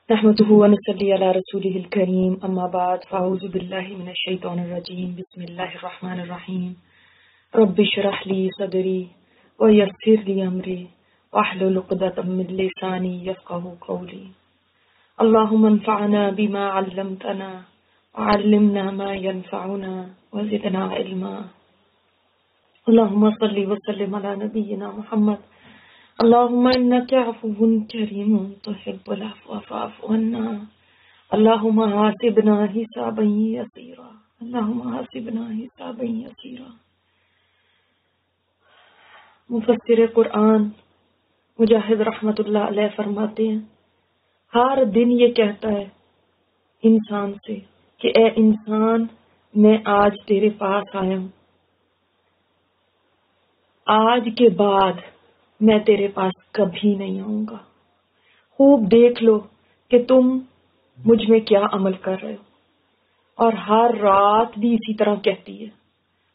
نحمده ونصلي على رسوله الكريم اما بعد فاعوذ بالله من الشيطان الرجيم بسم الله الرحمن الرحيم رب اشرح لي صدري ويسر لي امري واحلل عقدة من لساني يفقهوا قولي اللهم انفعنا بما علمتنا وعلمنا ما ينفعنا وزدنا علما اللهم صل وسلم على نبينا محمد اللهم انك عفو کریم تحب العفو فاعف عنا اللهم حاسبنا حسابا یسیرا اللهم حاسبنا حسابا یسیرا۔ مفسر قرآن مجاہد رحمت اللہ علیہ فرماتے ہیں ہر دن یہ کہتا ہے انسان سے کہ اے انسان میں آج تیرے پاس آیا ہوں، آج کے بعد میں تیرے پاس کبھی نہیں آؤں گا، خوب دیکھ لو کہ تم مجھ میں کیا عمل کر رہے ہو۔ اور ہر رات بھی اسی طرح کہتی ہے،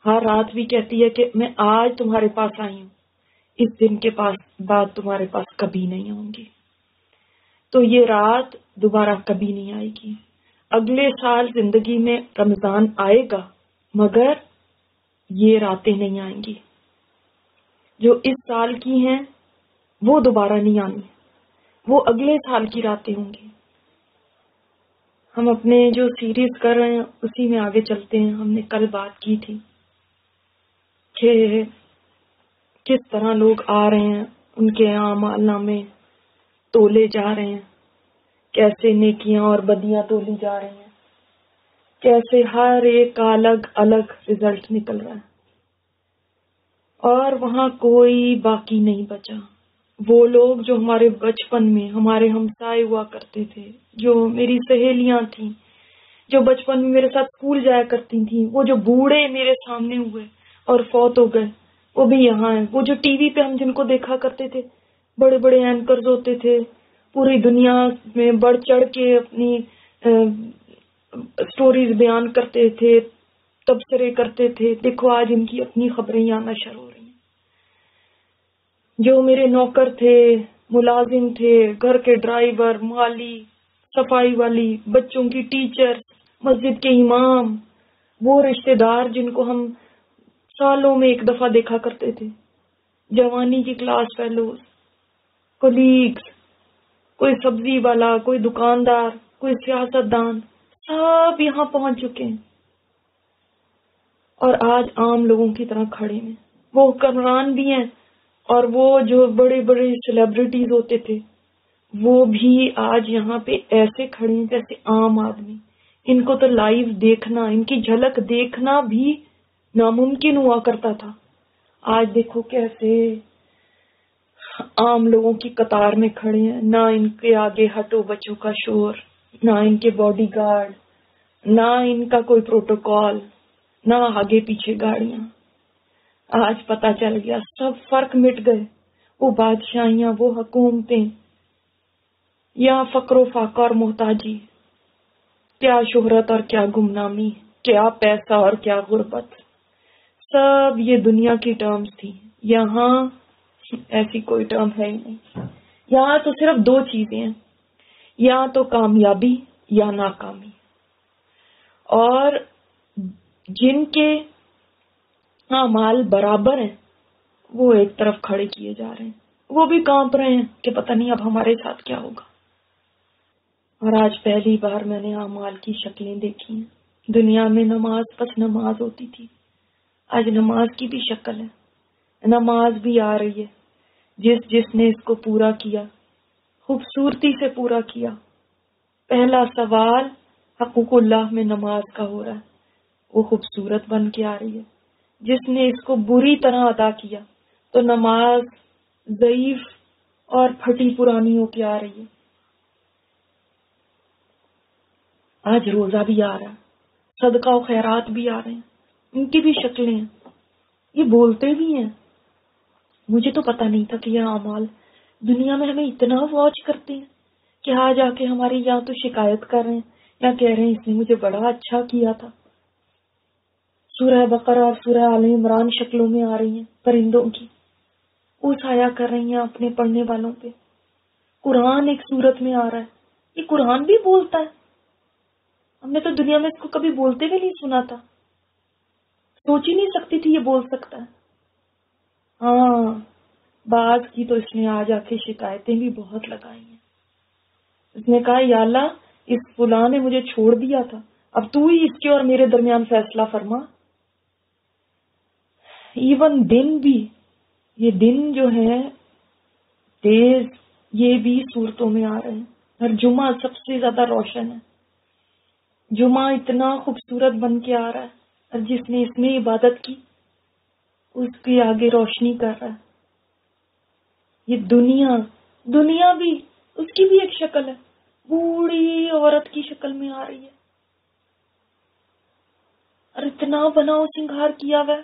ہر رات بھی کہتی ہے کہ میں آج تمہارے پاس آئی ہوں، اس دن کے بعد تمہارے پاس کبھی نہیں آؤں گی۔ تو یہ رات دوبارہ کبھی نہیں آئے گی۔ اگلے سال زندگی میں رمضان آئے گا مگر یہ راتیں نہیں آئیں گی جو اس سال کی ہیں، وہ دوبارہ نہیں آنی، وہ اگلے سال کی راتیں ہوں گی۔ ہم اپنے جو سیریز کر رہے ہیں اسی میں آگے چلتے ہیں۔ ہم نے کل بات کی تھی کہ کس طرح لوگ آ رہے ہیں، ان کے اعمال نامے تولے جا رہے ہیں، کیسے نیکیاں اور بدیاں تولی جا رہی ہیں، کیسے ہر ایک کا الگ الگ رزلٹ نکل رہا ہے، اور وہاں کوئی باقی نہیں بچا۔ وہ لوگ جو ہمارے بچپن میں ہمارے ہمسائے ہوا کرتے تھے، جو میری سہیلیاں تھیں، جو بچپن میں میرے ساتھ اسکول جایا کرتی تھیں، وہ جو بوڑھے میرے سامنے ہوئے اور فوت ہو گئے وہ بھی یہاں ہیں۔ وہ جو ٹی وی پہ ہم جن کو دیکھا کرتے تھے، بڑے بڑے اینکرز ہوتے تھے، پوری دنیا میں بڑھ چڑھ کے اپنی سٹوریز بیان کرتے تھے، تبصرے کرتے تھے، دیکھو آج ان کی اپنی خبریں آنا شروع ہو رہی ہیں۔ جو میرے نوکر تھے، ملازم تھے، گھر کے ڈرائیور، مالی، صفائی والی، بچوں کی ٹیچر، مسجد کے امام، وہ رشتہ دار جن کو ہم سالوں میں ایک دفعہ دیکھا کرتے تھے، جوانی کی کلاس فیلوز، کولیگز، کوئی سبزی والا، کوئی دکاندار، کوئی سیاست دان، سب یہاں پہنچ چکے ہیں اور آج عام لوگوں کی طرح کھڑے ہیں۔ وہ حکمران بھی ہیں اور وہ جو بڑے بڑے سیلیبریٹیز ہوتے تھے وہ بھی آج یہاں پہ ایسے کھڑے ہیں جیسے عام آدمی۔ ان کو تو لائیو دیکھنا، ان کی جھلک دیکھنا بھی ناممکن ہوا کرتا تھا۔ آج دیکھو کیسے عام لوگوں کی قطار میں کھڑے ہیں، نہ ان کے آگے ہٹو بچوں کا شور، نہ ان کے باڈی گارڈ، نہ ان کا کوئی پروٹوکول، نہ آگے پیچھے گاڑیاں۔ آج پتہ چل گیا، سب فرق مٹ گئے، وہ بادشاہیاں، وہ حکومتیں، یا فقر و فاقہ اور محتاجی، کیا شہرت اور کیا گمنامی، کیا پیسہ اور کیا غربت، سب یہ دنیا کی ٹرمز تھی۔ یہاں ایسی کوئی ٹرم ہے ہی نہیں۔ یہاں تو صرف دو چیزیں ہیں، یا تو کامیابی یا ناکامی، اور جن کے اعمال برابر ہیں وہ ایک طرف کھڑے کیے جا رہے ہیں، وہ بھی کانپ رہے ہیں کہ پتہ نہیں اب ہمارے ساتھ کیا ہوگا۔ اور آج پہلی بار میں نے اعمال کی شکلیں دیکھی ہیں۔ دنیا میں نماز بس نماز ہوتی تھی، آج نماز کی بھی شکل ہے، نماز بھی آ رہی ہے۔ جس نے اس کو پورا کیا، خوبصورتی سے پورا کیا۔ پہلا سوال حقوق اللہ میں نماز کا ہو رہا ہے، وہ خوبصورت بن کے آ رہی ہے۔ جس نے اس کو بری طرح ادا کیا تو نماز ضعیف اور پھٹی پرانی ہو کے آ رہی ہے۔ آج روزہ بھی آ رہا ہے، صدقہ و خیرات بھی آ رہے ہیں، ان کی بھی شکلیں ہیں، یہ بولتے بھی ہیں۔ مجھے تو پتہ نہیں تھا کہ یہ اعمال دنیا میں ہمیں اتنا واچ کرتے ہیں کہ آ جا کے ہماری یہاں تو شکایت کر رہے ہیں یا کہہ رہے ہیں اس نے مجھے بڑا اچھا کیا تھا۔ سورہ بقرہ اور سورہ آل عمران شکلوں میں آ رہی ہیں پرندوں کی، اوس آیا کر رہی ہیں اپنے پڑھنے والوں پہ۔ قرآن ایک صورت میں آ رہا ہے، یہ قرآن بھی بولتا ہے. ہم نے تو دنیا میں اس کو کبھی بولتے بھی نہیں سنا تھا. سوچ ہی نہیں سکتی تھی یہ بول سکتا ہے. ہاں بعض کی تو اس نے آج آ کے شکایتیں بھی بہت لگائی ہیں. اس نے کہا یا اللہ اس فلاں نے مجھے چھوڑ دیا تھا، اب تو ہی اس کے اور میرے درمیان فیصلہ فرما. ایون دن بھی، یہ دن جو ہے تیز، یہ بھی صورتوں میں آ رہے ہیں. ہر جمعہ سب سے زیادہ روشن ہے. جمعہ اتنا خوبصورت بن کے آ رہا ہے، اور جس نے اس میں عبادت کی اس کے آگے روشنی کر رہا ہے. یہ دنیا بھی اس کی بھی ایک شکل ہے، بوڑھی عورت کی شکل میں آ رہی ہے، اور اتنا بناؤ سنگھار کیا ہوا ہے،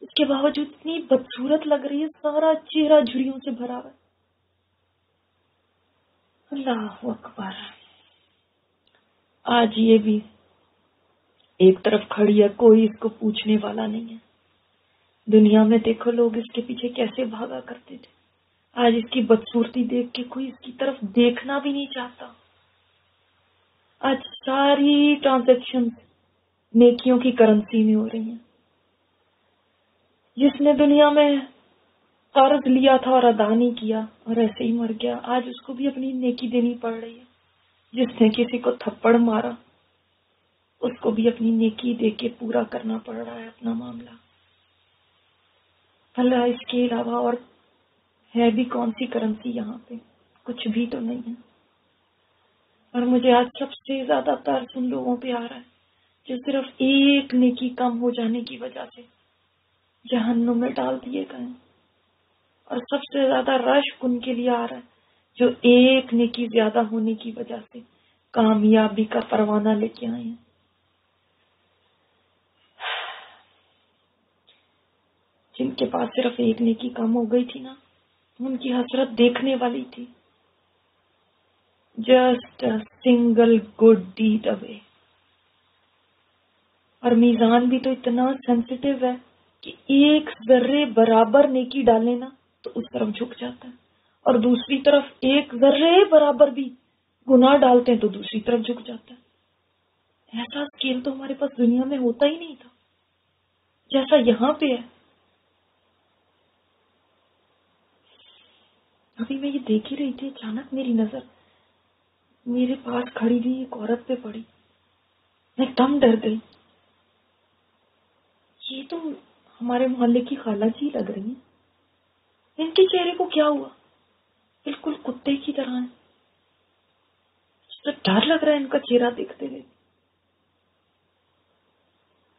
اس کے باوجود اتنی بدصورت لگ رہی ہے. سارا چہرہ جھریوں سے بھرا ہوا ہے. اللہ اکبر. آج یہ بھی ایک طرف کھڑی ہے، کوئی اس کو پوچھنے والا نہیں ہے. دنیا میں دیکھو لوگ اس کے پیچھے کیسے بھاگا کرتے تھے، آج اس کی بدصورتی دیکھ کے کوئی اس کی طرف دیکھنا بھی نہیں چاہتا. آج ساری ٹرانزیکشن نیکیوں کی کرنسی میں ہو رہی ہیں. جس نے دنیا میں قرض لیا تھا اور ادا نہیں کیا اور ایسے ہی مر گیا، آج اس کو بھی اپنی نیکی دینی پڑ رہی ہے. جس نے کسی کو تھپڑ مارا اس کو بھی اپنی نیکی دے کے پورا کرنا پڑ رہا ہے اپنا معاملہ. اللہ اس کے علاوہ اور ہے بھی کون سی کرنسی یہاں پہ؟ کچھ بھی تو نہیں ہے. اور مجھے آج سب سے زیادہ ترس ان لوگوں پہ آ رہا ہے جو صرف ایک نیکی کم ہو جانے کی وجہ سے جہنم میں ڈال دیے گئے ہیں. اور سب سے زیادہ رشک ان کے لیے آ رہا ہے جو ایک نیکی زیادہ ہونے کی وجہ سے کامیابی کا پروانہ لے کے آئے ہیں. جن کے پاس صرف ایک نیکی کم ہو گئی تھی نا، ان کی حسرت دیکھنے والی تھی. Just a single good deed away. اور میزان بھی تو اتنا سینسیٹیو ہے کہ ایک ذرے برابر نیکی ڈالے نا تو اس طرف جھک جاتا ہے، اور دوسری طرف ایک ذرے برابر بھی گناہ ڈالتے ہیں تو دوسری طرف جھک جاتا ہے. ایسا اسکیل تو ہمارے پاس دنیا میں ہوتا ہی نہیں تھا جیسا یہاں پہ ہے. ابھی میں یہ دیکھ ہی رہی تھی، اچانک میری نظر میرے پاس کھڑی ہوئی ایک عورت پہ پڑی. میں ایک دم ڈر گئی. یہ تو ہمارے محلے کی خالہ جی لگ رہی ہیں. ان کے چہرے کو کیا ہوا؟ بالکل کتے کی طرح ہیں. تو ڈر لگ رہا ہے ان کا چہرہ دیکھتے ہوئے.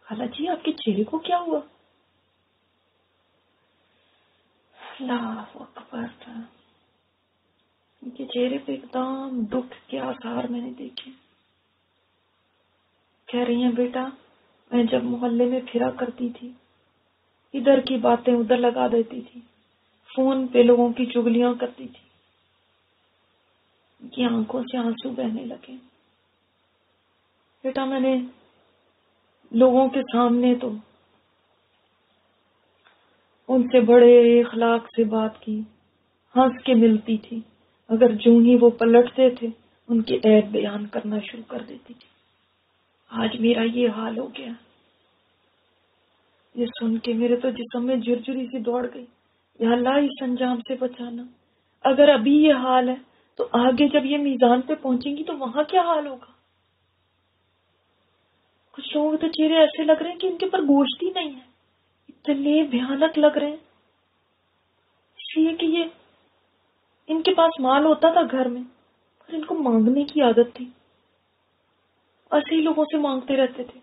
خالہ جی آپ کے چہرے کو کیا ہوا؟ اللہ اکبر. ان کے چہرے پہ ایک دم دکھ کے آثار میں نے دیکھے. کہہ رہی ہیں بیٹا میں جب محلے میں پھرا کرتی تھی، ادھر کی باتیں ادھر لگا دیتی تھی، فون پہ لوگوں کی چگلیاں کرتی تھی. ان کی آنکھوں سے آنسو بہنے لگے. بیٹا میں نے لوگوں کے سامنے تو ان سے بڑے اخلاق سے بات کی، ہنس کے ملتی تھی، اگر جو ہی وہ پلٹتے تھے ان کے عیب بیان کرنا شروع کر دیتی تھی. آج میرا یہ حال ہو گیا. یہ سن کے میرے تو جسم میں جھرجھری سی دوڑ گئی. یا اللہ اس انجام سے بچانا. اگر ابھی یہ حال ہے تو آگے جب یہ میزان پہ پہنچیں گی تو وہاں کیا حال ہوگا؟ کچھ لوگوں کے تو چہرے ایسے لگ رہے ہیں کہ ان کے پر گوشت ہی نہیں ہے، اتنے بھیانک لگ رہے ہیں. اس لیے کہ یہ ان کے پاس مال ہوتا تھا گھر میں، پر ان کو مانگنے کی عادت تھی، ایسے ہی لوگوں سے مانگتے رہتے تھے.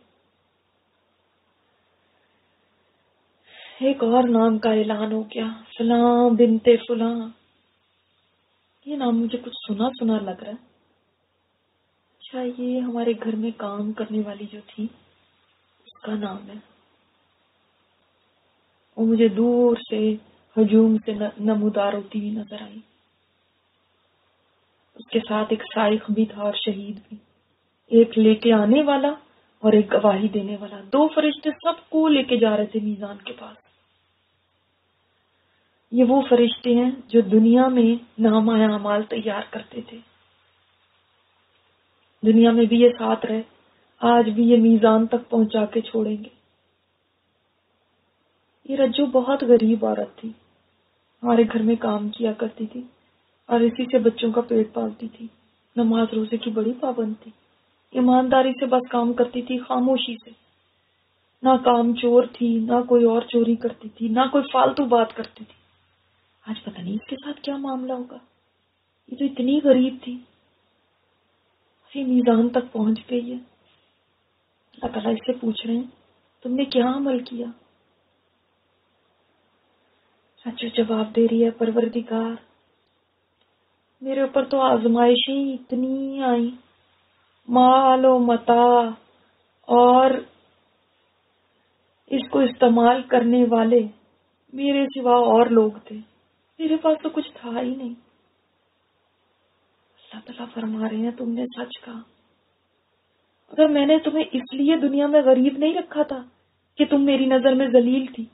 ایک اور نام کا اعلان ہو گیا، فلاں بنت فلاں. یہ نام مجھے کچھ سنا سنا لگ رہا ہے. اچھا یہ ہمارے گھر میں کام کرنے والی جو تھی اس کا نام ہے. وہ مجھے دور سے ہجوم سے نمودار ہوتی ہوئی نظر آئی. اس کے ساتھ ایک سائق بھی تھا اور شہید بھی، ایک لے کے آنے والا اور ایک گواہی دینے والا. دو فرشتے سب کو لے کے جا رہے تھے میزان کے پاس. یہ وہ فرشتے ہیں جو دنیا میں نامہ اعمال تیار کرتے تھے. دنیا میں بھی یہ ساتھ رہے، آج بھی یہ میزان تک پہنچا کے چھوڑیں گے۔ یہ رجو بہت غریب عورت تھی، ہمارے گھر میں کام کیا کرتی تھی اور اسی سے بچوں کا پیٹ پالتی تھی۔ نماز روزے کی بڑی پابند تھی، ایمانداری سے بس کام کرتی تھی، خاموشی سے۔ نہ کام چور تھی، نہ کوئی اور چوری کرتی تھی، نہ کوئی فالتو بات کرتی تھی۔ آج پتہ نہیں اس کے ساتھ کیا معاملہ ہوگا، یہ تو اتنی غریب تھی، یہ میزان تک پہنچ گئی ہے۔ اللہ تعالیٰ اس سے پوچھ رہے ہیں تم نے کیا عمل کیا؟ رجو جواب دے رہی ہے، پروردگار میرے اوپر تو آزمائشیں اتنی آئیں، مال و متاع اور اس کو استعمال کرنے والے میرے سوا اور لوگ تھے، میرے پاس تو کچھ تھا ہی نہیں۔ اللہ تعالیٰ فرما رہے ہیں تم نے سچ کہا، اگر میں نے تمہیں اس لیے دنیا میں غریب نہیں رکھا تھا کہ تم میری نظر میں ذلیل تھی،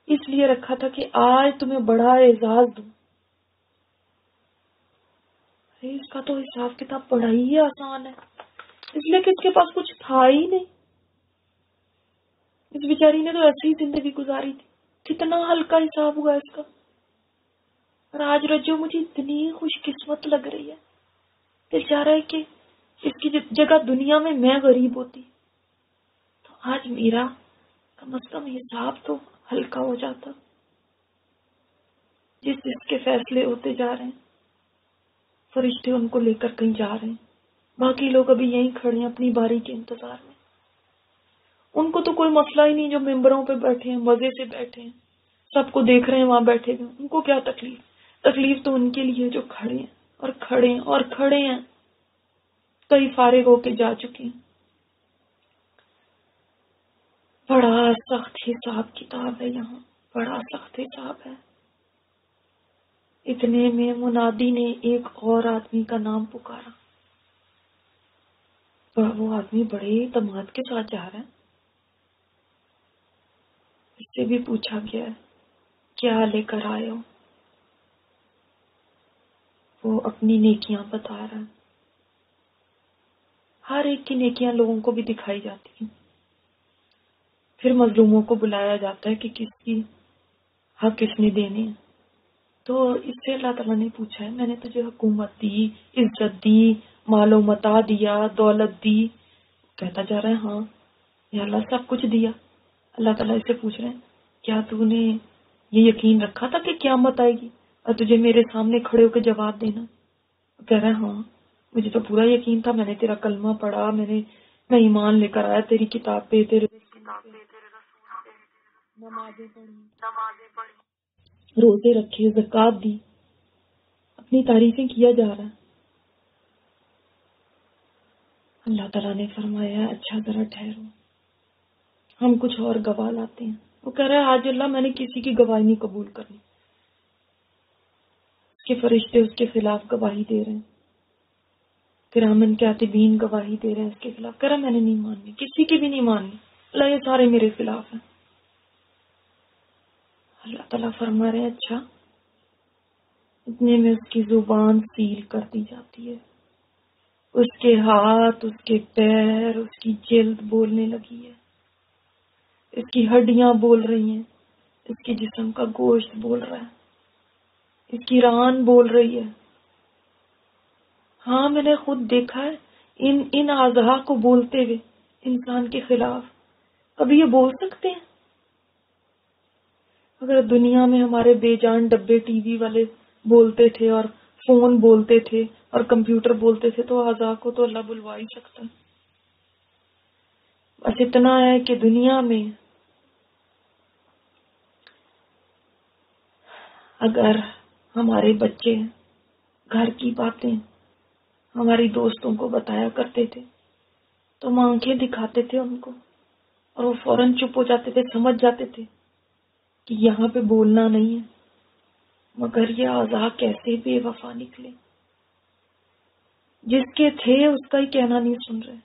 اس لیے رکھا تھا کہ آج تمہیں بڑا اعزاز دوں۔ اس کا تو حساب کتاب بڑا ہی آسان ہے، اس لیے کہ اس کے پاس کچھ تھا ہی نہیں، اس بیچاری نے تو ایسی ہی زندگی گزاری تھی، کتنا ہلکا حساب ہوا اس کا۔ اور آج رجو مجھے اتنی خوش قسمت لگ رہی ہے، دل چاہ رہا ہے کہ اس کی جگہ دنیا میں غریب ہوتی تو آج میرا کم از کم حساب تو ہلکا ہو جاتا۔ جس کے فیصلے ہوتے جا رہے ہیں، فرشتے ان کو لے کر کہیں جا رہے ہیں، باقی لوگ ابھی یہیں کھڑے ہیں اپنی باری کے انتظار میں۔ ان کو تو کوئی مسئلہ ہی نہیں جو ممبروں پہ بیٹھے ہیں، مزے سے بیٹھے ہیں، سب کو دیکھ رہے ہیں وہاں بیٹھے ہوئے، ان کو کیا تکلیف؟ تکلیف تو ان کے لیے جو کھڑے ہیں اور کھڑے ہیں اور کھڑے ہیں، کئی فارغ ہو کے جا چکے ہیں۔ بڑا سخت حساب کتاب ہے یہاں، بڑا سخت حساب ہے۔ اتنے میں منادی نے ایک اور آدمی کا نام پکارا، وہ آدمی بڑے اعتماد کے ساتھ جا رہا ہے۔ اس سے بھی پوچھا گیا ہے کیا لے کر آئے ہو؟ وہ اپنی نیکیاں بتا رہا ہے۔ ہر ایک کی نیکیاں لوگوں کو بھی دکھائی جاتی ہیں، پھر مظلوموں کو بلایا جاتا ہے کہ کس کی حق کس نے دینے ہیں۔ تو اس سے اللہ تعالیٰ نے پوچھا ہے میں نے تجھے حکومت دی، عزت دی، مال و متاع دیا، دولت دی، کہتا جا رہا ہے ہاں یا اللہ سب کچھ دیا۔ اللہ تعالیٰ اس سے پوچھ رہے ہیں کیا تو نے یہ یقین رکھا تھا کہ قیامت آئے گی اور تجھے میرے سامنے کھڑے ہو کے جواب دینا؟ کہہ رہا ہے ہاں مجھے تو پورا یقین تھا، میں نے تیرا کلمہ پڑھا، میں ایمان لے کر آیا تیری کتاب پہ، تیرے نمازیں پڑھی، روزے رکھے، زکوٰۃ دی، اپنی تعریفیں کیا جا رہا ہے۔ اللہ تعالیٰ نے فرمایا اچھا ذرا ٹھہرو، ہم کچھ اور گواہ لاتے ہیں۔ وہ کہہ رہا ہے آج اللہ میں نے کسی کی گواہی نہیں قبول کرنی۔ اس کے فرشتے اس کے خلاف گواہی دے رہے ہیں، کرامن کاتبین گواہی دے رہے ہیں اس کے خلاف۔ کہہ رہا میں نے نہیں ماننی، کسی کی بھی نہیں ماننی، اللہ یہ سارے میرے خلاف ہیں۔ اللہ تعالیٰ فرما رہے ہیں اچھا، اتنے میں اس کی زبان سیل کر دی جاتی ہے، اس کے ہاتھ، اس کے پیر، اس کی جلد بولنے لگی ہے، اس کی ہڈیاں بول رہی ہیں، اس کے جسم کا گوشت بول رہا ہے، اس کی ران بول رہی ہے۔ ہاں میں نے خود دیکھا ہے ان اعضاء کو بولتے ہوئے انسان کے خلاف۔ کبھی یہ بول سکتے ہیں؟ اگر دنیا میں ہمارے بے جان ڈبے ٹی وی والے بولتے تھے اور فون بولتے تھے اور کمپیوٹر بولتے تھے تو اعضاء کو تو اللہ بلوا ہی سکتا ہے۔ بس اتنا ہے کہ دنیا میں اگر ہمارے بچے گھر کی باتیں ہماری دوستوں کو بتایا کرتے تھے تو ہم آنکھیں دکھاتے تھے ان کو اور وہ فوراً چپ ہو جاتے تھے، سمجھ جاتے تھے کہ یہاں پہ بولنا نہیں ہے، مگر یہ اعضاء کیسے بے وفا نکلے، جس کے تھے اس کا ہی کہنا نہیں سن رہے۔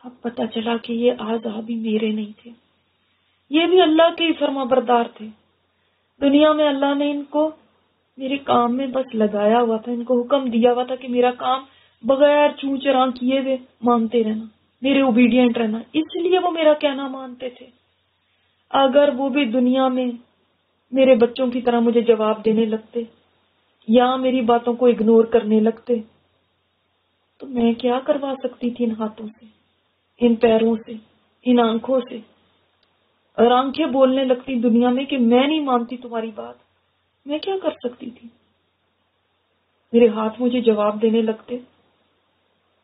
اب پتہ چلا کہ یہ اعضاء بھی میرے نہیں تھے، یہ بھی اللہ کے ہی فرما بردار تھے۔ دنیا میں اللہ نے ان کو میرے کام میں بس لگایا ہوا تھا، ان کو حکم دیا ہوا تھا کہ میرا کام بغیر چوں چراں کیے ہوئے مانتے رہنا، میرے اوبیڈینٹ رہنا، اس لیے وہ میرا کہنا مانتے تھے۔ اگر وہ بھی دنیا میں میرے بچوں کی طرح مجھے جواب دینے لگتے یا میری باتوں کو اگنور کرنے لگتے تو میں کیا کروا سکتی تھی ان ہاتھوں سے، ان پیروں سے، ان آنکھوں سے؟ اور آنکھیں بولنے لگتی دنیا میں کہ میں نہیں مانتی تمہاری بات، میں کیا کر سکتی تھی؟ میرے ہاتھ مجھے جواب دینے لگتے،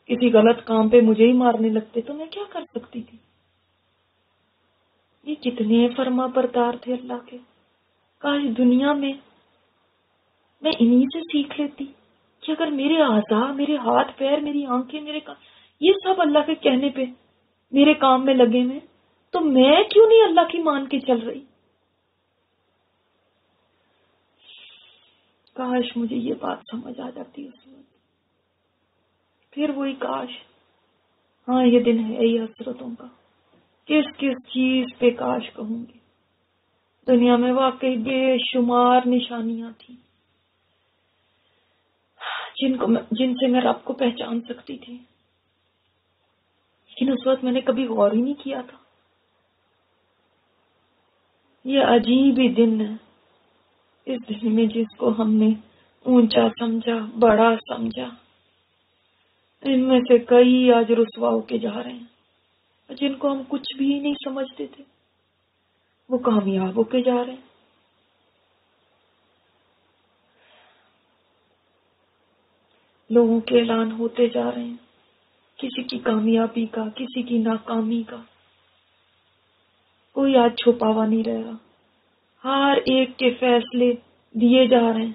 کسی غلط کام پہ مجھے ہی مارنے لگتے تو میں کیا کر سکتی تھی؟ یہ کتنے فرما بردار تھے اللہ کے، کاش دنیا میں میں انہی سے سیکھ لیتی کہ اگر میرے اعضاء، میرے ہاتھ پیر، میری آنکھیں، میرے کام، یہ سب اللہ کے کہنے پہ میرے کام میں لگے ہوئے تو میں کیوں نہیں اللہ کی مان کے چل رہی؟ کاش مجھے یہ بات سمجھ آ جاتی اس وقت، پھر وہی کاش۔ ہاں یہ دن ہے ہی حسرتوں کا، کس کس چیز پہ کاش کہوں گی۔ دنیا میں واقعی بے شمار نشانیاں تھیں جن سے میں رب کو پہچان سکتی تھی، لیکن اس وقت میں نے کبھی غور ہی نہیں کیا تھا۔ یہ عجیب ہی دن ہے، اس دن میں جس کو ہم نے اونچا سمجھا، بڑا سمجھا، ان میں سے کئی آج رسوا ہو کے جا رہے ہیں، جن کو ہم کچھ بھی نہیں سمجھتے تھے وہ کامیاب ہو کے جا رہے ہیں۔ لوگوں کے اعلان ہوتے جا رہے ہیں، کسی کی کامیابی کا، کسی کی ناکامی کا، کوئی آج چھپا ہوا نہیں رہ رہا، ہر ایک کے فیصلے دیے جا رہے ہیں۔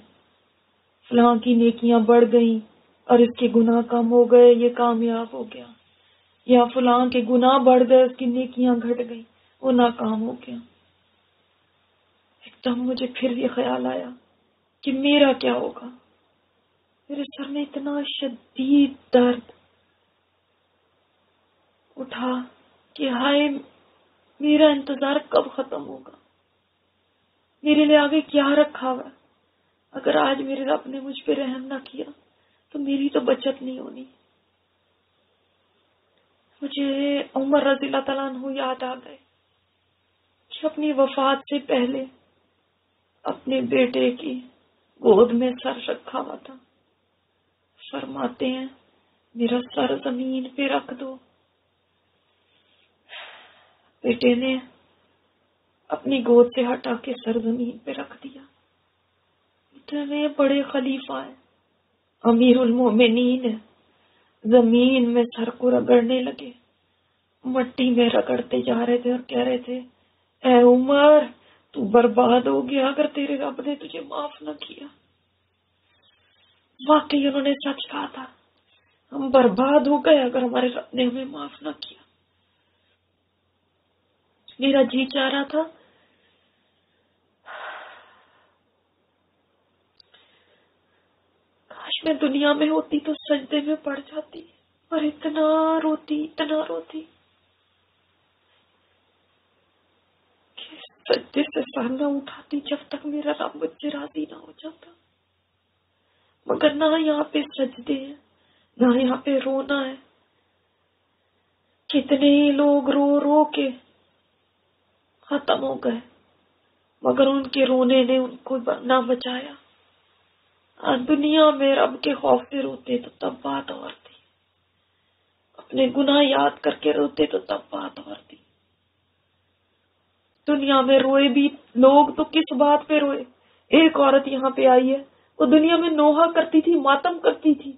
فلاں کی نیکیاں بڑھ گئیں اور اس کے گناہ کم ہو گئے، یہ کامیاب ہو گیا، یا فلاں کے گناہ بڑھ گئے، اس کی نیکیاں گھٹ گئیں، وہ ناکام ہو گیا۔ ایک دم مجھے پھر یہ خیال آیا کہ میرا کیا ہوگا؟ میرے سر میں اتنا شدید درد اٹھا کہ ہائے، میرا انتظار کب ختم ہوگا؟ میرے لیے آگے کیا رکھا ہوا ہے؟ اگر آج میرے رب نے مجھ پہ رحم نہ کیا تو میری تو بچت نہیں ہونی۔ مجھے عمر رضی اللہ تعالیٰ عنہ یاد آ گئے کہ اپنی وفات سے پہلے اپنے بیٹے کی گود میں سر رکھا ہوا تھا، فرماتے ہیں میرا سر زمین پہ رکھ دو۔ بیٹے نے اپنی گود سے ہٹا کے سر زمین پہ رکھ دیا۔ اتنے بڑے خلیفہ ہیں، امیر المومنین ہیں، زمین میں سر کو رگڑنے لگے، مٹی میں رگڑتے جا رہے تھے اور کہہ رہے تھے اے عمر تو برباد ہو گیا اگر تیرے رب نے تجھے معاف نہ کیا۔ واقعی انہوں نے سچ کہا تھا، ہم برباد ہو گئے اگر ہمارے رب نے ہمیں معاف نہ کیا۔ میرا جی چاہ رہا تھا کاش میں دنیا میں ہوتی تو سجدے میں پڑ جاتی اور اتنا روتی کہ سجدے سے سر نہ اٹھاتی جب تک میرا رب مجھ سے راضی نہ ہو جاتا۔ مگر نہ یہاں پہ سجدے ہیں، نہ یہاں پہ رونا ہے۔ کتنے ہی لوگ رو رو کے ختم ہو گئے مگر ان کے رونے نے ان کو نہ بچایا۔ دنیا میں رب کے خوف سے روتے تو تب بات اور تھی، اپنے گناہ یاد کر کے روتے تو تب بات اور تھی۔ دنیا میں روئے بھی لوگ تو کس بات پہ روئے؟ ایک عورت یہاں پہ آئی ہے، وہ دنیا میں نوحہ کرتی تھی، ماتم کرتی تھی،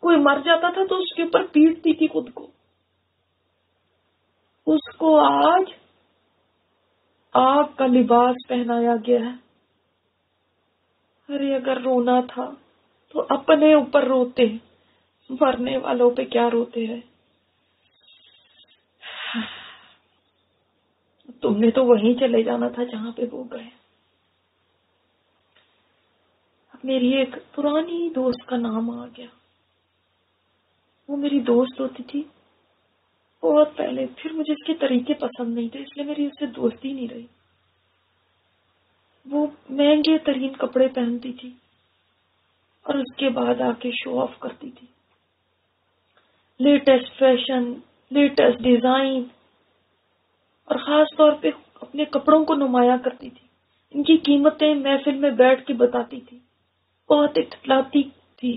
کوئی مر جاتا تھا تو اس کے اوپر پیٹتی تھی خود کو۔ اس کو آج آگ کا لباس پہنایا گیا ہے۔ ارے اگر رونا تھا تو اپنے اوپر روتے، مرنے والوں پہ کیا روتے ہیں؟ تم نے تو وہیں چلے جانا تھا جہاں پہ وہ گئے۔ اب میری ایک پرانی دوست کا نام آ گیا، وہ میری دوست ہوتی تھی بہت پہلے، پھر مجھے اس کے طریقے پسند نہیں تھے، اس لیے میری اس سے دوستی نہیں رہی۔ وہ مہنگے ترین کپڑے پہنتی تھی اور اس کے بعد آ کے شو آف کرتی تھی، لیٹسٹ فیشن، لیٹسٹ ڈیزائن، اور خاص طور پہ اپنے کپڑوں کو نمایاں کرتی تھی. ان کی قیمتیں محفل میں بیٹھ کے بتاتی تھی، بہت اٹھلاتی تھی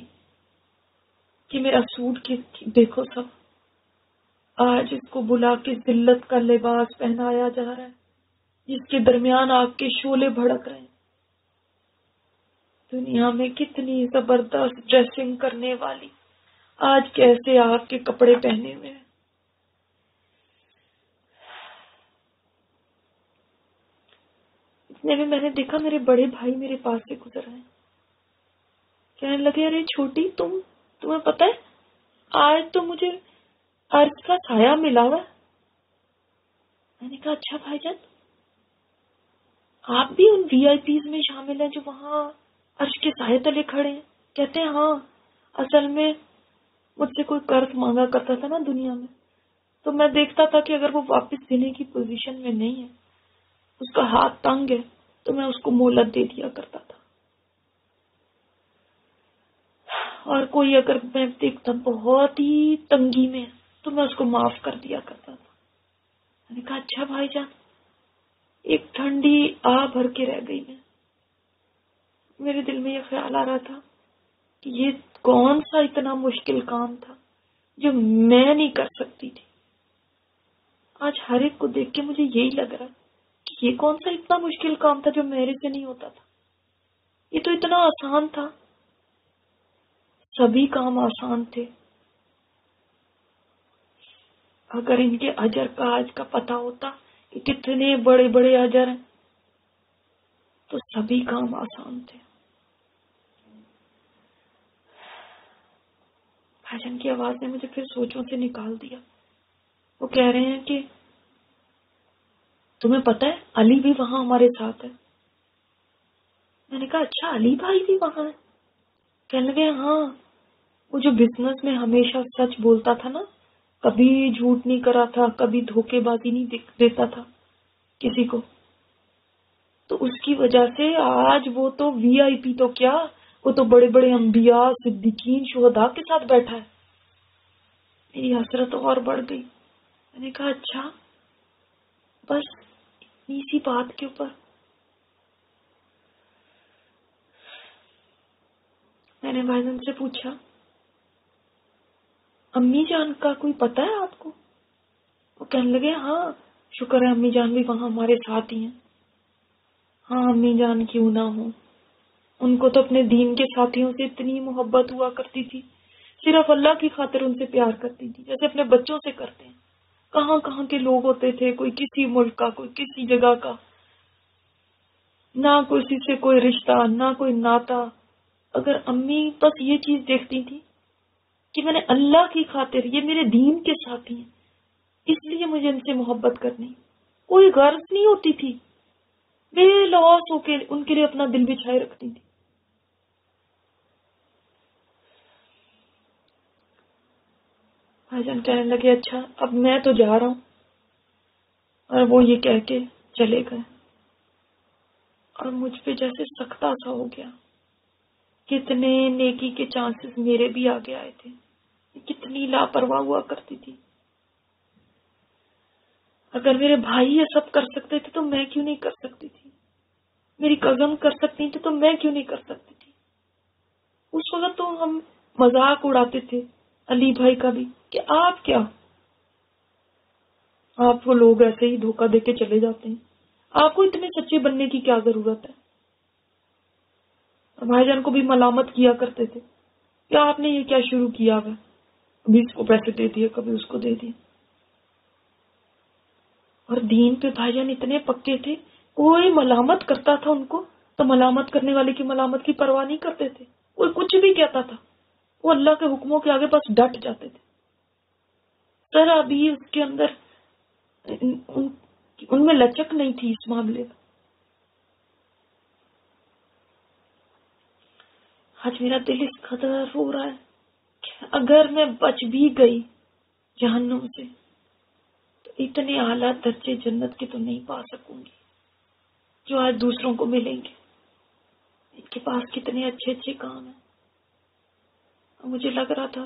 کہ میرا سوٹ دیکھو سب. آج اس کو بلا کے ذلت کا لباس پہنایا جا رہا ہے جس کے درمیان آگ کے شعلے بھڑک رہے ہیں. دنیا میں کتنی زبردست ڈریسنگ کرنے والی آج کیسے آگ کے کپڑے پہنے ہوئے ہیں. اتنے میں نے دیکھا میرے بڑے بھائی میرے پاس سے گزر رہے ہیں. کہنے لگے ارے چھوٹی تمہیں پتہ ہے آج تو مجھے عرش کا سایہ ملا ہوا. میں نے کہا اچھا بھائی جان آپ بھی ان وی آئی پیز میں شامل ہیں جو وہاں عرش کے سائے تلے کھڑے ہیں؟ کہتے ہیں ہاں، اصل میں مجھ سے کوئی قرض مانگا کرتا تھا نا دنیا میں، تو میں دیکھتا تھا کہ اگر وہ واپس دینے کی پوزیشن میں نہیں ہے، اس کا ہاتھ تنگ ہے، تو میں اس کو مہلت دے دیا کرتا تھا. اور کوئی اگر میں دیکھتا بہت ہی تنگی میں تو میں اس کو معاف کر دیا کرتا تھا. میں نے کہا اچھا بھائی جان. ایک ٹھنڈی آہ بھر کے رہ گئی میں. میرے دل میں یہ خیال آ رہا تھا کہ یہ کون سا اتنا مشکل کام تھا جو میں نہیں کر سکتی تھی. آج ہر ایک کو دیکھ کے مجھے یہی لگ رہا کہ یہ کون سا اتنا مشکل کام تھا جو میرے سے نہیں ہوتا تھا. یہ تو اتنا آسان تھا، سبھی کام آسان تھے. اگر ان کے اجر کا آج کا پتہ ہوتا کہ کتنے بڑے بڑے اجر ہیں تو سبھی کام آسان تھے. بھائی جان کی آواز نے مجھے پھر سوچوں سے نکال دیا. وہ کہہ رہے ہیں کہ تمہیں پتہ ہے علی بھی وہاں ہمارے ساتھ ہے. میں نے کہا اچھا علی بھائی بھی وہاں ہے؟ کہنے لگے ہاں، وہ جو بزنس میں ہمیشہ سچ بولتا تھا نا، کبھی جھوٹ نہیں کرا تھا، کبھی دھوکے بازی نہیں دیتا تھا کسی کو، تو اس کی وجہ سے آج وہ تو وی آئی پی تو کیا، وہ تو بڑے بڑے انبیاء، صدیقین، شہداء کے ساتھ بیٹھا ہے. میری حسرت اور بڑھ گئی. میں نے کہا اچھا، بس اسی بات کے اوپر میں نے بھائی جان سے پوچھا امی جان کا کوئی پتہ ہے آپ کو؟ وہ کہنے لگے ہاں شکر ہے امی جان بھی وہاں ہمارے ساتھ ہی ہیں. ہاں امی جان کیوں نہ ہو، ان کو تو اپنے دین کے ساتھیوں سے اتنی محبت ہوا کرتی تھی، صرف اللہ کی خاطر ان سے پیار کرتی تھی جیسے اپنے بچوں سے کرتے ہیں. کہاں کہاں کے لوگ ہوتے تھے، کوئی کسی ملک کا، کوئی کسی جگہ کا، نہ کسی سے کوئی رشتہ، نہ کوئی ناتا. اگر امی بس یہ چیز دیکھتی تھی کہ میں نے اللہ کی خاطر، یہ میرے دین کے ساتھی ہیں اس لیے مجھے ان سے محبت کرنی، کوئی غرض نہیں ہوتی تھی، بے لوث ہو کے ان کے لیے اپنا دل بچھائے رکھتی تھی. بھائی جان کہنے لگے اچھا اب میں تو جا رہا ہوں، اور وہ یہ کہہ کے چلے گئے. اور مجھ پہ جیسے سختا سا ہو گیا. کتنے نیکی کے چانسز میرے بھی آگے آئے تھے، کتنی لاپرواہ ہوا کرتی تھی. اگر میرے بھائی یہ سب کر سکتے تھے تو میں کیوں نہیں کر سکتی تھی؟ میری کزن کر سکتی تھی تو میں کیوں نہیں کر سکتی تھی؟ اس وقت تو ہم مذاق اڑاتے تھے علی بھائی کا بھی کہ آپ کیا، آپ کو لوگ ایسے ہی دھوکہ دے کے چلے جاتے ہیں، آپ کو اتنے سچے بننے کی کیا ضرورت ہے. اور بھائی جان کو بھی ملامت کیا کرتے تھے کہ آپ نے یہ کیا شروع کیا ہے، کبھی اس کو پیسے دے دیے، کبھی اس کو دے دیے. اور دین پہ بھائی جان اتنے پکے تھے، کوئی ملامت کرتا تھا ان کو تو ملامت کرنے والے کی ملامت کی پرواہ نہیں کرتے تھے. کوئی کچھ بھی کہتا تھا وہ اللہ کے حکموں کے آگے بس ڈٹ جاتے تھے. ذرا بھی اس کے اندر ان میں لچک نہیں تھی اس معاملے میں. آج میرا دل اس قدر رو رہا ہے کہ اگر میں بچ بھی گئی جہنم سے تو اتنے اعلیٰ درجے جنت کے تو نہیں پا سکوں گی. جو آج دوسروں کو ملیں گے. ان کے پاس کتنے اچھے اچھے کام ہیں. اور مجھے لگ رہا تھا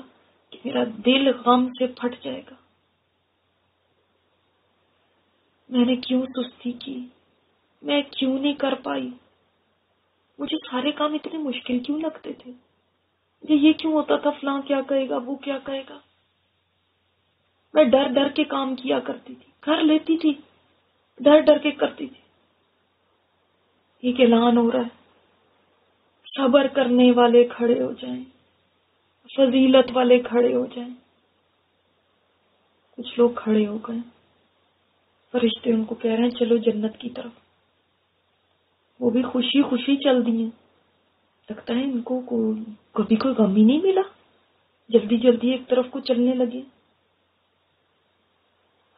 کہ میرا دل غم سے پھٹ جائے گا. میں نے کیوں سستی کی؟ میں کیوں نہیں کر پائی؟ مجھے سارے کام اتنے مشکل کیوں لگتے تھے؟ مجھے یہ کیوں ہوتا تھا فلاں کیا کہے گا، وہ کیا کہے گا؟ میں ڈر ڈر کے کام کیا کرتی تھی، کر لیتی تھی، ڈر ڈر کے کرتی تھی. ایک اعلان ہو رہا ہے، صبر کرنے والے کھڑے ہو جائیں، فضیلت والے کھڑے ہو جائیں. کچھ لوگ کھڑے ہو گئے، فرشتے ان کو کہہ رہے ہیں چلو جنت کی طرف. وہ بھی خوشی خوشی چل دیے. لگتا ہے ان کو کبھی کوئی غم ہی نہیں ملا، جلدی جلدی ایک طرف کو چلنے لگے.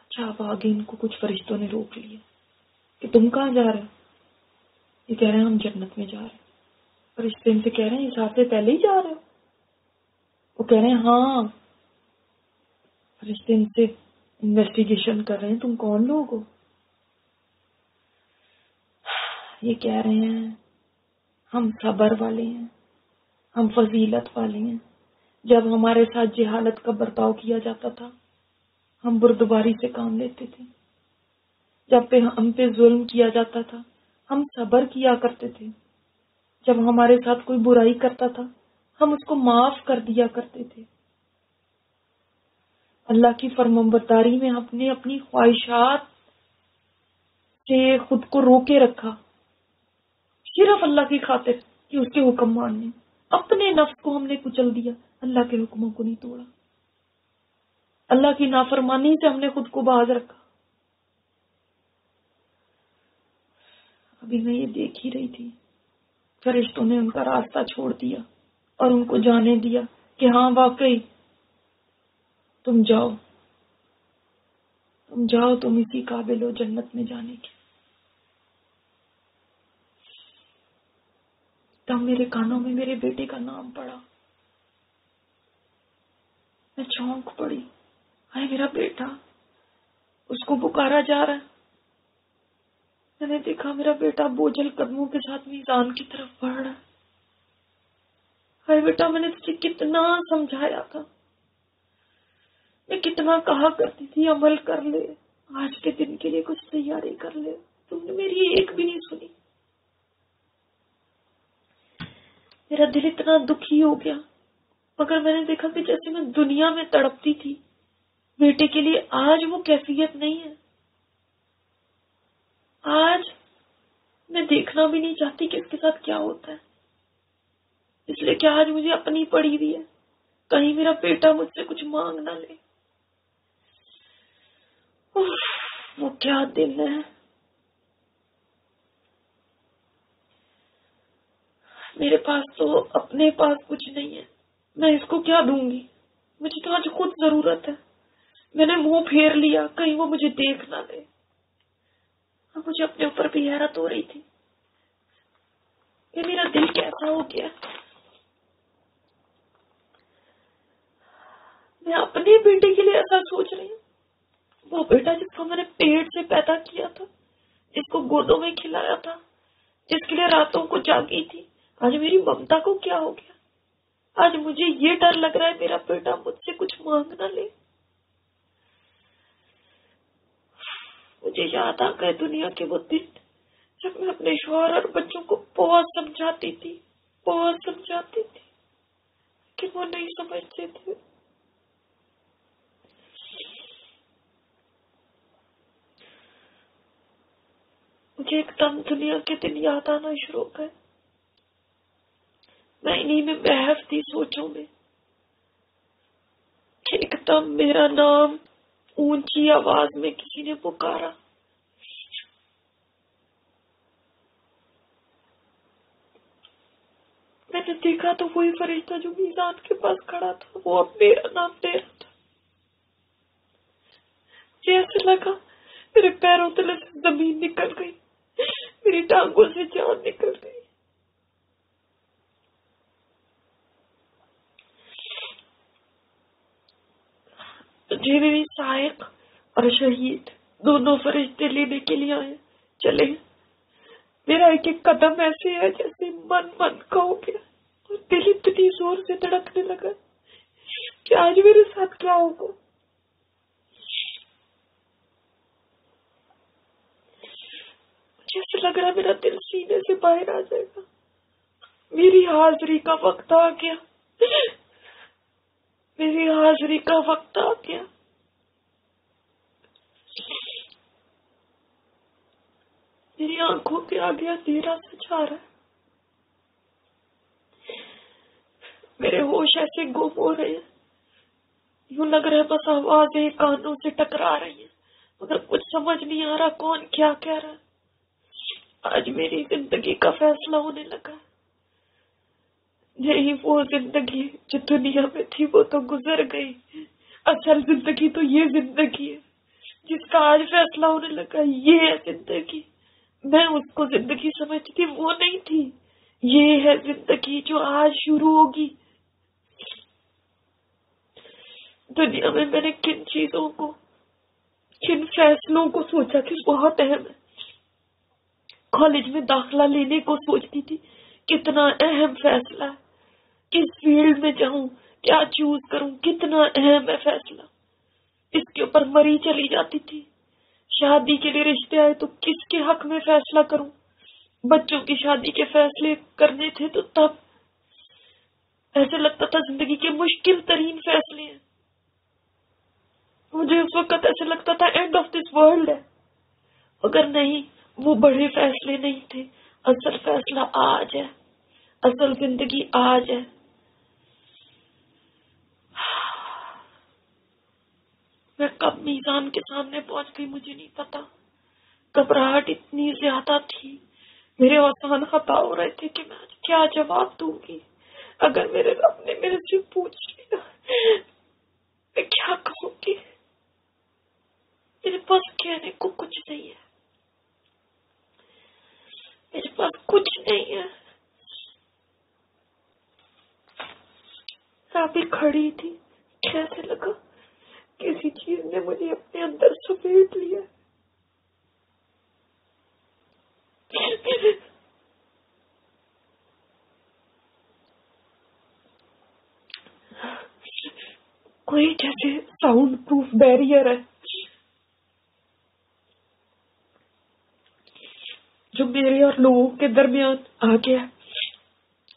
اچھا اب آگے ان کو کچھ فرشتوں نے روک لیا کہ تم کہاں جا رہے ہو؟ یہ کہہ رہے ہیں ہم جنت میں جا رہے ہیں. فرشتے ان سے کہہ رہے ہیں اس سے پہلے ہی جا رہے ہو؟ وہ کہہ رہے ہیں ہاں. فرشتے ان سے انویسٹیگیشن کر رہے ہیں تم کون لوگ ہو؟ یہ کہہ رہے ہیں ہم صبر والے ہیں، ہم فضیلت والے ہیں. جب ہمارے ساتھ جہالت کا برتاؤ کیا جاتا تھا ہم بردباری سے کام لیتے تھے. جب ہم پہ ظلم کیا جاتا تھا ہم صبر کیا کرتے تھے. جب ہمارے ساتھ کوئی برائی کرتا تھا ہم اس کو معاف کر دیا کرتے تھے. اللہ کی فرمانبرداری میں ہم نے اپنی خواہشات سے خود کو روکے رکھا، صرف اللہ کی خاطر کہ اس کے حکم ماننے. اپنے نفس کو ہم نے کچل دیا، اللہ کے حکموں کو نہیں توڑا. اللہ کی نافرمانی سے ہم نے خود کو باز رکھا. ابھی میں یہ دیکھ ہی رہی تھی، فرشتوں نے ان کا راستہ چھوڑ دیا اور ان کو جانے دیا کہ ہاں واقعی تم جاؤ، تم اسی قابل ہو جنت میں جانے کے. تب میرے کانوں میں میرے بیٹے کا نام پڑا. میں چونک پڑی، ہائے میرا بیٹا، اس کو پکارا جا رہا ہے. میں نے دیکھا میرا بیٹا بوجھل قدموں کے ساتھ میزان کی طرف بڑھ رہا ہے. ہائے بیٹا میں نے تجھے کتنا سمجھایا تھا، میں کتنا کہا کرتی تھی عمل کر لے، آج کے دن کے لیے کچھ تیاری کر لے، تم نے میری ایک بھی نہیں سنی. میرا دل اتنا دکھی ہو گیا. مگر میں نے دیکھا کہ جیسے میں دنیا میں تڑپتی تھی بیٹے کے لیے، آج وہ کیفیت نہیں ہے. آج میں دیکھنا بھی نہیں چاہتی کہ اس کے ساتھ کیا ہوتا ہے، اس لیے کہ آج مجھے اپنی پڑی ہوئی ہے، کہیں میرا بیٹا مجھ سے کچھ مانگ نہ لے. وہ کیا دن ہے. میرے پاس تو اپنے پاس کچھ نہیں ہے، میں اس کو کیا دوں گی؟ مجھے تو آج خود ضرورت ہے. میں نے منہ پھیر لیا کہیں وہ مجھے دیکھ نہ لے. اب مجھے اپنے اوپر بھی حیرت ہو رہی تھی کہ میرا دل کیسا ہو گیا. میں اپنے بیٹے کے لیے ایسا سوچ رہی ہوں. وہ بیٹا جس کو میں نے پیٹ سے پیدا کیا تھا، جس کو گودوں میں کھلایا تھا، جس کے لیے راتوں کو جاگی تھی، آج میری ممتا کو کیا ہو گیا؟ آج مجھے یہ ڈر لگ رہا ہے میرا بیٹا مجھ سے کچھ مانگ نہ لے. مجھے یاد آ گئے دنیا کے وہ دن جب میں اپنے شوہر اور بچوں کو بہت سمجھاتی تھی کہ وہ نہیں سمجھتے تھے. مجھے ایک دم دنیا کے دن یاد آنا شروع ہو گئے. میں انہی میں محو تھی سوچوں میں کہ ایک دم میرا نام اونچی آواز میں کسی نے پکارا. میں نے دیکھا تو وہی فرشتہ جو میزان کے پاس کھڑا تھا وہ اب میرا نام دے رہا تھا. جیسے لگا میرے پیروں تلے سے زمین نکل گئی، میری ٹانگوں سے جان نکل گئی. مجھے میری سائق اور شہید دونوں فرشتے لینے کے لیے آئے. چلے میرا ایک ایک قدم ایسے ہے جیسے من من کا ہو گیا اور دل اتنی زور سے دھڑکنے لگا کہ آج میرے ساتھ کیا ہوگا. مجھے ایسے لگ رہا میرا دل سینے سے باہر آ جائے گا. میری حاضری کا وقت آ گیا. میری حاضری کا وقت آ گیا. میری آنکھوں کے آگے اندھیرا سا چھا رہا ہے. میرے ہوش ایسے گم ہو رہے ہیں. یوں لگ رہا ہے بس آوازیں کانوں سے ٹکرا رہی ہیں مگر کچھ سمجھ نہیں آ رہا کون کیا کہہ رہا ہے. آج میری زندگی کا فیصلہ ہونے لگا. یہی وہ زندگی جو دنیا میں تھی وہ تو گزر گئی. اصل زندگی تو یہ زندگی ہے جس کا آج فیصلہ ہونے لگا. یہ ہے زندگی. میں اس کو زندگی سمجھتی تھی، وہ نہیں تھی. یہ ہے زندگی جو آج شروع ہوگی. دنیا میں نے کن چیزوں کو، کن فیصلوں کو سوچا کہ بہت اہم ہے. کالج میں داخلہ لینے کو سوچتی تھی، کتنا اہم فیصلہ ہے. کس فیلڈ میں جاؤں، کیا چوز کروں، کتنا اہم ہے فیصلہ. اس کے اوپر مری چلی جاتی تھی. شادی کے لیے رشتے آئے تو کس کے حق میں فیصلہ کروں. بچوں کی شادی کے فیصلے کرنے تھے تو تب ایسے لگتا تھا زندگی کے مشکل ترین فیصلے ہیں. مجھے اس وقت ایسے لگتا تھا اینڈ آف دس ورلڈ ہے. مگر نہیں، وہ بڑے فیصلے نہیں تھے. اصل فیصلہ آج ہے. اصل زندگی آج ہے. میں کب میزان کے سامنے پہنچ گئی مجھے نہیں پتا. گھبراہٹ اتنی زیادہ تھی، میرے اوزان خطا ہو رہے تھے کہ میں آج کیا جواب دوں گی. اگر میرے رب نے میرے سے پوچھ لیا میں کیا کہوں گی. میرے پاس کہنے کو کچھ نہیں ہے. میرے پاس کچھ نہیں ہے. ابھی کھڑی تھی، کیسے لگا کسی چیز نے مجھے اپنے اندر سمیٹ لیا. کوئی جیسے ساؤنڈ پروف بیریئر ہے جو میرے اور لوگوں کے درمیان آ گیا.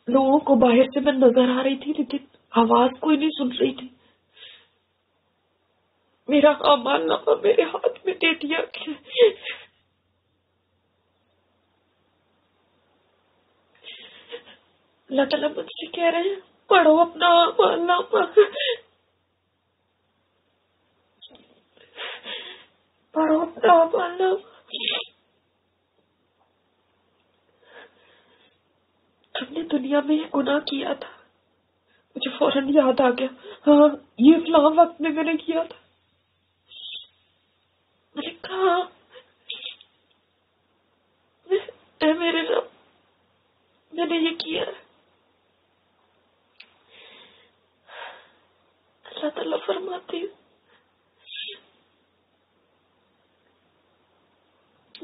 لوگوں کو باہر سے میں نظر آ رہی تھی لیکن آواز کوئی نہیں سن رہی تھی. میرا اعمال نامہ میرے ہاتھ میں دے دیا گیا. اللہ تعالیٰ مجھ سے کہہ رہے ہیں پڑھو اپنا اعمال نامہ، پڑھو اپنا اعمال نامہ. ہم نے دنیا میں یہ گناہ کیا تھا. مجھے فوراً یاد آ گیا، ہاں یہ فلاں وقت میں نے کیا تھا. میں نے کہا اے میرے رب میں نے یہ کیا ہے. اللہ تعالیٰ فرماتے ہیں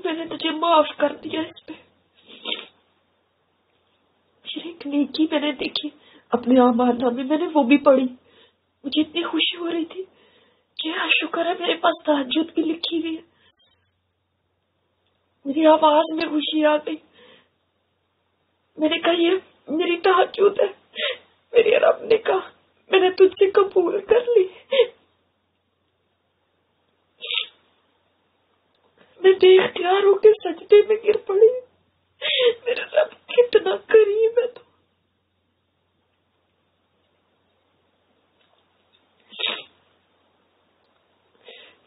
میں نے تجھے معاف کر دیا. اس پہ پھر ایک نیکی میں نے دیکھی اپنے اعمال نامے، میں نے وہ بھی پڑھی. مجھے اتنی خوشی ہو رہی تھی کہ شکر ہے میرے پاس تہجد بھی لکھی ہوئی ہے. میری آواز میں خوشی آ گئی. میں نے کہا یہ میری تہجد ہے. میرے رب نے کہا میں نے تجھ سے قبول کر لی. میں بے اختیار ہو کے سجدے میں گر پڑی. میرے رب کتنا قریب ہے تو.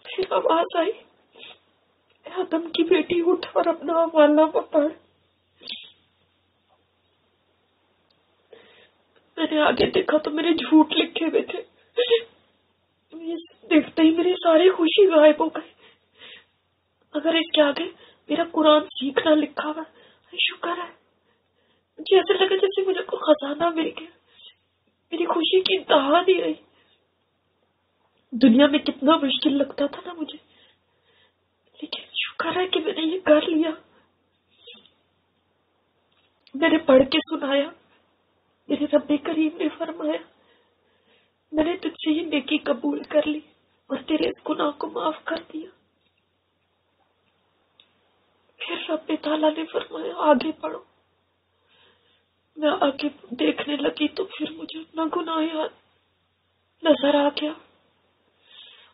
پھر آواز آئی آدم کی بیٹی اٹھ اور اپنا اعمال نامہ پڑھ. میں نے آگے دیکھا تو میرے جھوٹ لکھے ہوئے تھے. دیکھتے ہی میری ساری خوشی غائب ہو گئی. اگر اس کے آگے میرا قرآن سیکھنا لکھا ہوا، شکر ہے. مجھے ایسا لگا جیسے مجھے کو خزانہ مل گیا. میری خوشی کی انتہا نہیں رہی. دنیا میں کتنا مشکل لگتا تھا نا مجھے، لیکن شکر ہے کہ میں نے یہ کر لیا. میں نے پڑھ کے سنایا، میرے رب کریم نے فرمایا میں نے تجھ سے یہ نیکی قبول کر لی اور تیرے اس گناہ کو معاف کر دیا۔ پھر رب تعالیٰ نے فرمایا آگے پڑھو۔ میں آگے دیکھنے لگی تو پھر مجھے اپنا گناہ یاد نظر آ گیا،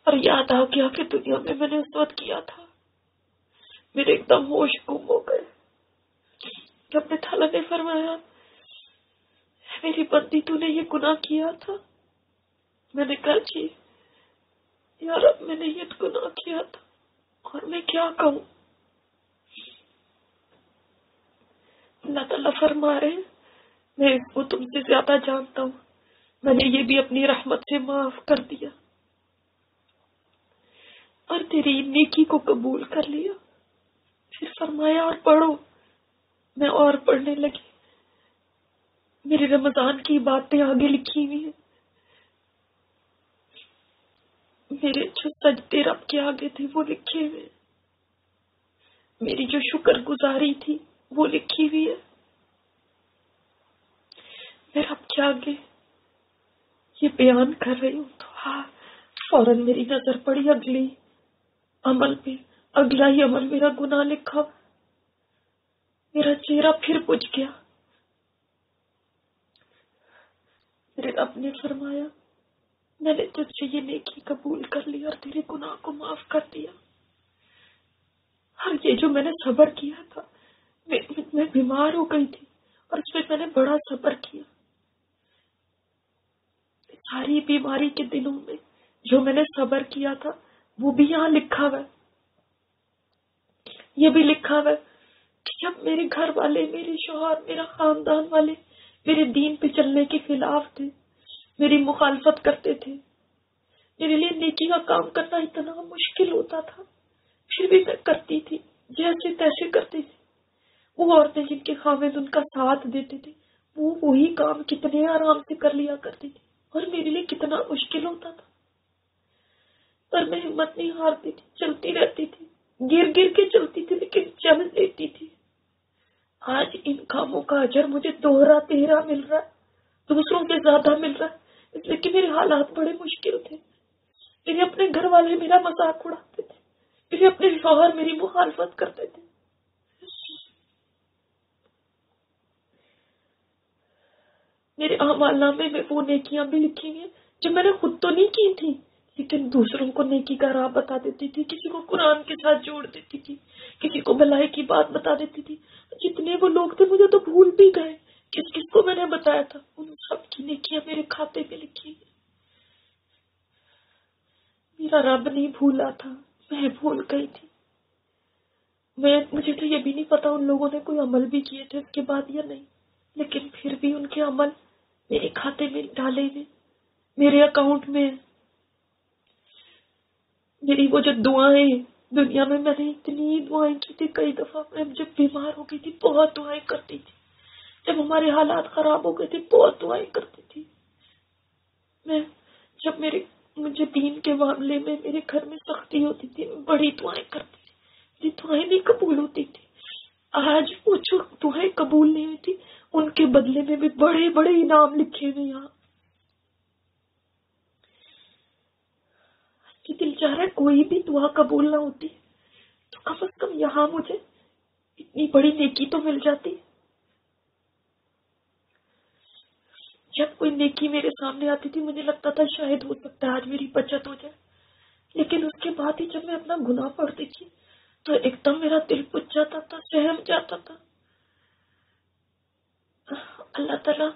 اور یاد آ گیا کہ دنیا میں میں نے اس وقت کیا تھا۔ میرے ایک دم ہوش گم ہو گئے۔ رب تعالیٰ نے فرمایا میری بندی تو نے یہ گناہ کیا تھا؟ میں نے کہا جی یا رب میں نے یہ گناہ کیا تھا، اور میں کیا کہوں؟ اللہ تعالیٰ فرما رہے میں اس کو تم سے زیادہ جانتا ہوں، میں نے یہ بھی اپنی رحمت سے معاف کر دیا اور تیری نیکی کو قبول کر لیا۔ پھر فرمایا اور پڑھو۔ میں اور پڑھنے لگی۔ میری رمضان کی باتیں آگے لکھی ہوئی ہیں، میرے جو سجدے رب کے آگے تھے وہ لکھے ہوئے ہیں، میری جو شکر گزاری تھی وہ لکھی ہوئی ہے۔ میں رب کے آگے یہ بیان کر رہی ہوں تو فوراً میری نظر پڑی اگلی عمل پہ، اگلا ہی عمل میرا گناہ لکھا، میرا چہرہ پھر بجھ گیا۔ میرے رب نے فرمایا میں نے تجھ سے یہ نیکی قبول کر لی اور تیرے گناہ کو معاف کر دیا۔ اور یہ جو میں نے صبر کیا تھا، میں بیمار ہو گئی تھی اور اس پہ میں نے بڑا صبر کیا۔ ساری بیماری کے دنوں میں جو میں نے صبر کیا تھا وہ بھی یہاں لکھا ہوا ہے۔ یہ بھی لکھا ہوا ہے کہ جب میرے گھر والے، میرے شوہر، میرا خاندان والے میرے دین پہ چلنے کے خلاف تھے، میری مخالفت کرتے تھے، میرے لیے نیکی کا کام کرنا اتنا مشکل ہوتا تھا، پھر بھی میں کرتی تھی، جیسے تیسے کرتی تھی۔ وہ عورتیں جن کے خاوند ان کا ساتھ دیتے تھے وہ وہی کام کتنے آرام سے کر لیا کرتی تھی، اور میرے لیے کتنا مشکل ہوتا تھا، پر میں ہمت نہیں ہارتی تھی، چلتی رہتی تھی، گر گر کے چلتی تھی لیکن چل لیتی تھی۔ آج ان کاموں کا اجر مجھے دوہرا تیرا مل رہا ہے، دوسروں سے زیادہ مل رہا ہے، اس لیے کہ میرے حالات بڑے مشکل تھے۔ میرے اپنے گھر والے میرا مذاق اڑاتے تھے، میرے اپنے شوہر میری مخالفت کرتے تھے۔ میرے اعمال نامے میں وہ نیکیاں بھی لکھی ہیں جو میں نے خود تو نہیں کی تھی، لیکن دوسروں کو نیکی کا راہ بتا دیتی تھی، کسی کو قرآن کے ساتھ جوڑ دیتی تھی، کسی کو بھلائی کی بات بتا دیتی تھی۔ جتنے وہ لوگ تھے مجھے تو بھول بھی گئے کس کس کو میں نے بتایا تھا، ان سب کی نیکیاں میرے کھاتے میں لکھی ہیں۔ میرا رب نہیں بھولا تھا، میں بھول گئی تھی۔ مجھے تو یہ بھی نہیں پتا ان لوگوں نے کوئی عمل بھی کیے تھے اس کے بعد یا نہیں، لیکن پھر بھی ان کے عمل میرے کھاتے میں ڈالے ہوئے، میرے اکاؤنٹ میں۔ میری وہ جو دعائیں دنیا میں نے اتنی دعائیں کی تھی، کئی دفعہ میں جب بیمار ہو گئی تھی بہت دعائیں کرتی تھی، جب ہمارے حالات خراب ہو گئے تھے بہت دعائیں کرتی تھی میں، جب مجھے دین کے معاملے میں میرے گھر میں سختی ہوتی تھی میں بڑی دعائیں کرتی تھی، میری دعائیں نہیں قبول ہوتی تھی۔ آج وہ جو دعائیں قبول نہیں ہوئی تھی ان کے بدلے میں بھی بڑے بڑے انعام لکھے ہوئے یہاں۔ کہ دل چاہ رہا ہے کوئی بھی دعا قبول نہ ہوتی تو کم از کم یہاں مجھے اتنی بڑی نیکی تو مل جاتی۔ جب کوئی نیکی میرے سامنے آتی تھی مجھے لگتا تھا شاید ہو سکتا ہے آج میری بچت ہو جائے، لیکن اس کے بعد ہی جب میں اپنا گناہ پڑھتی تھی تو ایک دم میرا دل بجھ جاتا تھا، سہم جاتا تھا۔ اللہ تعالیٰ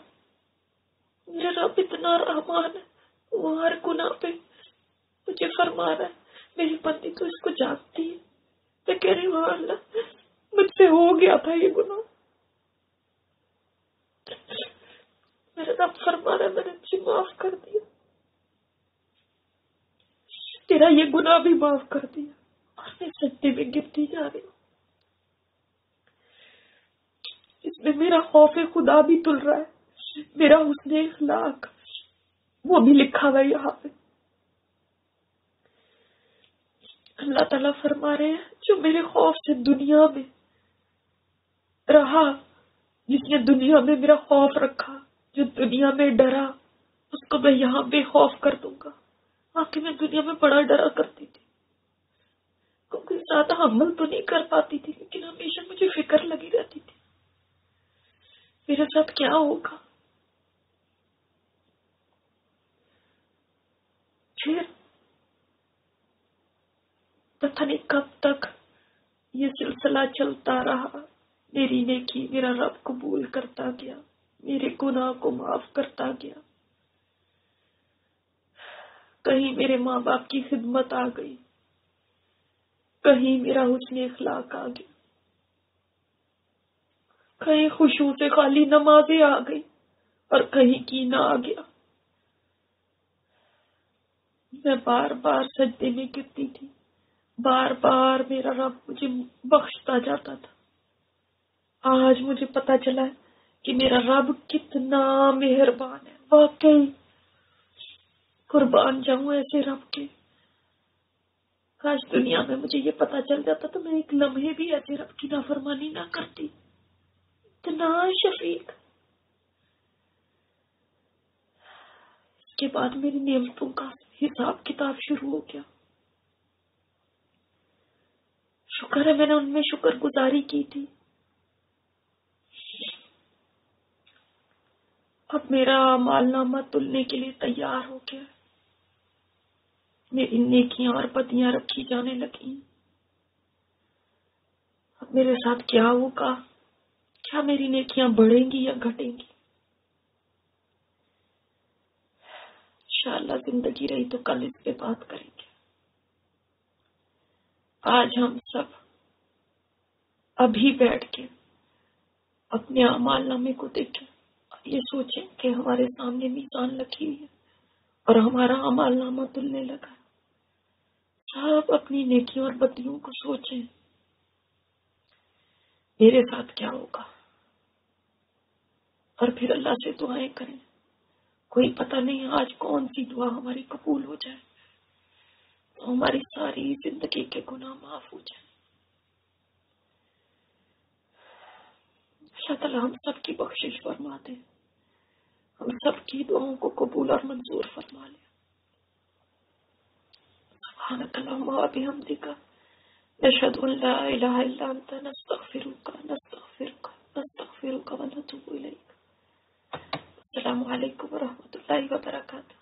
میرا رب اتنا رحمان ہے، وہ ہر گناہ پہ مجھے فرما رہا ہے میری بندی تو اس کو جانتی ہے۔ میں کہہ رہی ہوں اللہ مجھ سے ہو گیا تھا یہ گناہ، میرا رب فرما رہا ہے میں نے تجھے معاف کر دیا، تیرا یہ گناہ بھی معاف کر دیا، اور میں سجدے میں گرتی جا رہی ہوں۔ اس میں میرا خوف خدا بھی تل رہا ہے، میرا حسن اخلاق وہ بھی لکھا ہوا ہے یہاں پہ۔ اللہ تعالیٰ فرما رہے ہیں جو میرے خوف سے دنیا میں رہا جس نے دنیا میں میرا خوف رکھا، جو دنیا میں ڈرا، اس کو میں یہاں بے خوف کر دوں گا۔ واقعی میں دنیا میں بڑا ڈرا کرتی تھی، کیونکہ زیادہ عمل تو نہیں کر پاتی تھی، لیکن ہمیشہ مجھے فکر لگی رہتی تھی میرے ساتھ کیا ہوگا۔ پھر پتہ نہیں کب تک یہ سلسلہ چلتا رہا، میری نیکی میرا رب قبول کرتا گیا، میرے گناہ کو معاف کرتا گیا۔ کہیں میرے ماں باپ کی خدمت آ گئی، کہیں میرا حسن اخلاق آ گیا، کہیں خشوع سے خالی نمازیں آ گئی، اور کہیں کینہ آ گیا۔ میں بار بار سجدے میں گرتی تھی، بار بار میرا رب مجھے بخشتا جاتا تھا۔ آج مجھے پتا چلا ہے کہ میرا رب کتنا مہربان ہے، واقعی قربان جاؤں ایسے رب کے۔ کاش دنیا میں مجھے یہ پتا چل جاتا تو میں ایک لمحے بھی ایسے رب کی نافرمانی نہ کرتی۔ اتنا شفیق۔ اس کے بعد میری نعمتوں کا حساب کتاب شروع ہو گیا۔ شکر ہے میں نے ان میں شکر گزاری کی تھی۔ اب میرا اعمال نامہ تلنے کے لیے تیار ہو گیا، میری نیکیاں اور بدیاں رکھی جانے لگی۔ اب میرے ساتھ کیا ہوگا؟ کیا میری نیکیاں بڑھیں گی یا گھٹیں گی؟ انشاءاللہ زندگی رہی تو کل اس پہ بات کریں گے۔ آج ہم سب ابھی بیٹھ کے اپنے اعمال نامے کو دیکھیں اور یہ سوچیں کہ ہمارے سامنے میزان لکھی ہوئی ہے اور ہمارا اعمال نامہ تلنے لگا۔ سب اپنی نیکیوں اور بدیوں کو سوچیں، میرے ساتھ کیا ہوگا، اور پھر اللہ سے دعائیں کریں۔ کوئی پتہ نہیں آج کون سی دعا ہماری قبول ہو جائے تو ہماری ساری زندگی کے گناہ معاف ہو جائیں۔ اللہ تعالیٰ ہم سب کی بخشش فرما دے، ہم سب کی دعاؤں کو قبول اور منظور فرما لے۔ سبحانک اللہم و بحمدک، نشہد ان لا الہ الا انت، نستغفرک و نتوب الیک۔ السلام علیکم ورحمۃ اللہ وبرکاتہ۔